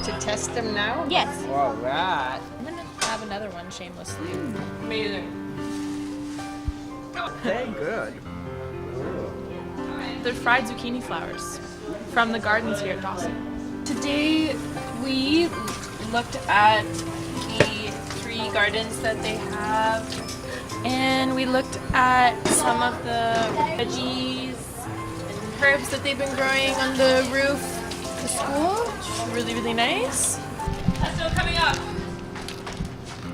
To test them now? Yes. All right. I'm gonna have another one shamelessly. Amazing. Very good. They're fried zucchini flowers from the gardens here at Dawson. Today we looked at the 3 gardens that they have, and we looked at some of the veggies and herbs that they've been growing on the roof of the school, which is really, really nice. That's still coming up.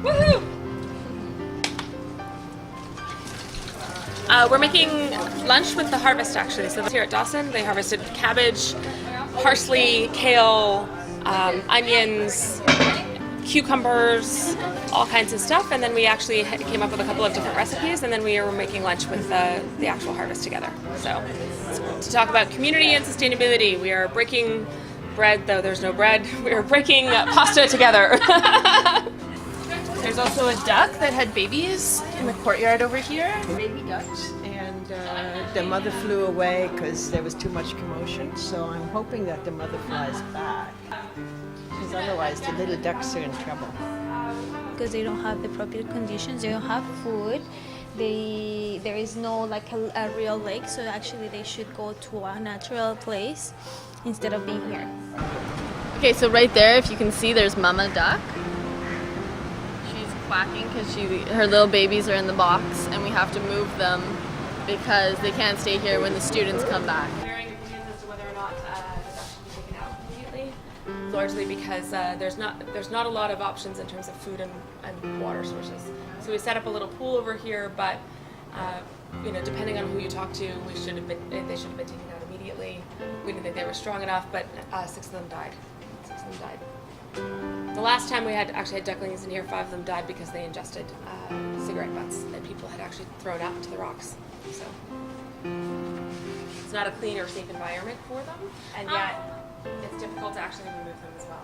Woohoo! We're making lunch with the harvest actually. So here at Dawson, they harvested cabbage, parsley, kale, onions, cucumbers, all kinds of stuff. And then we actually came up with a couple of different recipes, and then we were making lunch with the actual harvest together. So to talk about community and sustainability, we are breaking bread, though there's no bread. We are breaking pasta together. There's also a duck that had babies in the courtyard over here. Baby ducks. And the mother flew away because there was too much commotion. So I'm hoping that the mother flies back. Because otherwise the little ducks are in trouble. Because they don't have the proper conditions, they don't have food. There is no like a real lake, so actually they should go to a natural place instead of being here. Okay, so right there, if you can see, there's Mama Duck. She's quacking because her little babies are in the box, and we have to move them because they can't stay here when the students come back. Varying opinions as to whether or not the duck should be taken out immediately, largely because there's not a lot of options in terms of food and water sources. So we set up a little pool over here, but depending on who you talk to, they should have been taken out immediately. We didn't think they were strong enough, but 6 of them died. 6 of them died. The last time we actually had ducklings in here, 5 of them died because they ingested cigarette butts that people had actually thrown out into the rocks. So it's not a clean or safe environment for them, and yet it's difficult to actually remove them as well.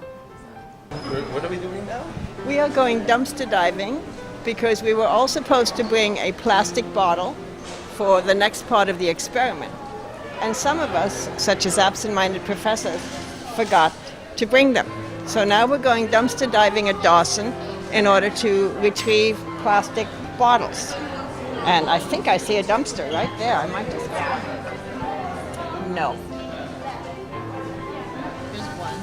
So. What are we doing now? We are going dumpster diving because we were all supposed to bring a plastic bottle for the next part of the experiment. And some of us, such as absent-minded professors, forgot to bring them. So now we're going dumpster diving at Dawson in order to retrieve plastic bottles. And I think I see a dumpster right there. I might just go. No. There's one.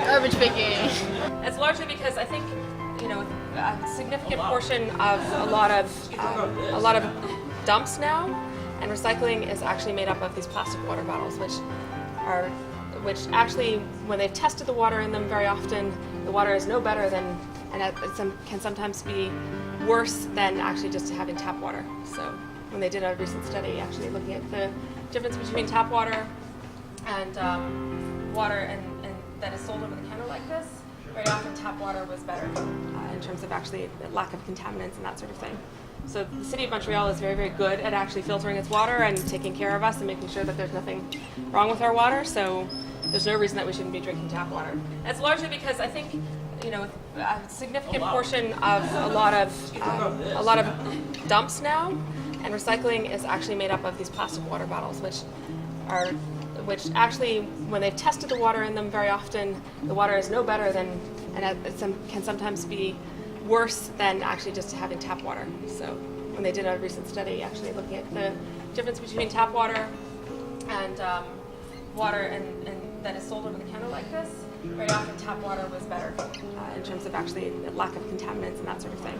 Garbage picking. It's largely because I think a significant portion of a lot of dumps now and recycling is actually made up of these plastic water bottles, which actually, when they've tested the water in them, very often the water is no better than, and can sometimes be worse than actually just having tap water. So when they did a recent study actually looking at the difference between tap water and water and that is sold over the counter like this, very often tap water was better in terms of actually lack of contaminants and that sort of thing. So the City of Montreal is very, very good at actually filtering its water and taking care of us and making sure that there's nothing wrong with our water. So there's no reason that we shouldn't be drinking tap water. And it's largely because I think a significant portion of a lot of dumps now and recycling is actually made up of these plastic water bottles, which actually, when they've tested the water in them, very often the water is no better than, and can sometimes be worse than actually just having tap water. So when they did a recent study actually looking at the difference between tap water and water and that is sold over the counter like this, very often tap water was better in terms of actually lack of contaminants and that sort of thing.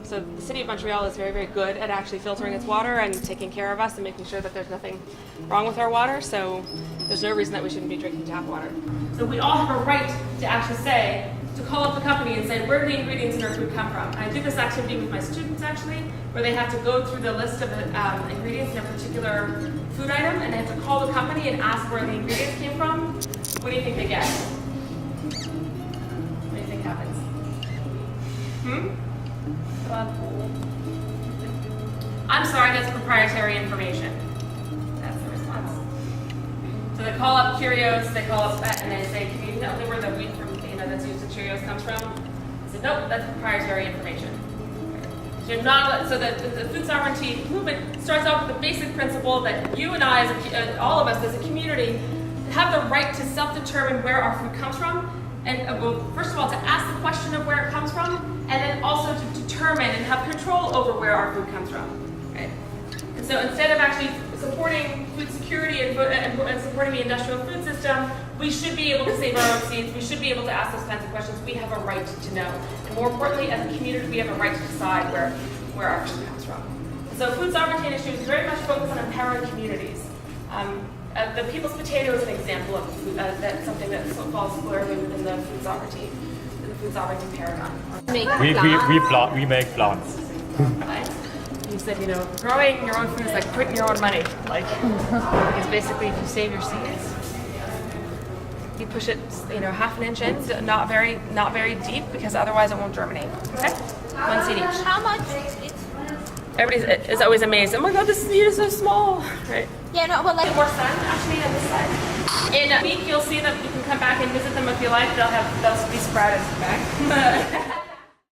So the City of Montreal is very, very good at actually filtering its water and taking care of us and making sure that there's nothing wrong with our water. So there's no reason that we shouldn't be drinking tap water. So we all have a right to actually to call up the company and say, where do the ingredients in our food come from? And I do this activity with my students actually, where they have to go through the list of ingredients in a particular food item, and they have to call the company and ask where the ingredients came from. What do you think they get? What do you think happens? I'm sorry, that's proprietary information. That's the response. So they call up Cheerios, they call up and they say, can you tell me where the wheat from that's used in Cheerios comes from? I said, nope, that's proprietary information. You're not, so the food sovereignty movement starts off with the basic principle that you and I, all of us as a community, have the right to self-determine where our food comes from, and well, first of all, to ask the question of where it comes from, and then also to determine and have control over where our food comes from. Right? And so instead of actually supporting food security and supporting the industrial food system, we should be able to save our own seeds. We should be able to ask those kinds of questions. We have a right to know. And more importantly, as a community, we have a right to decide where our food comes from. And so food sovereignty initiative is very much focused on empowering communities. The people's potato is an example of that's something that falls squarely within the food sovereignty paradigm. We make plants. Right? You said, growing your own food is like putting your own money. Because basically, if you save your seeds, you push it, half an inch in, not very deep, because otherwise it won't germinate. Okay, 1 seed each. How much? Everybody is always amazed. Oh my God, this seed is so small, right? Yeah, no, but like More sun actually on this side. In a week, you'll see that you can come back and visit them if you like. They'll be sprouted back.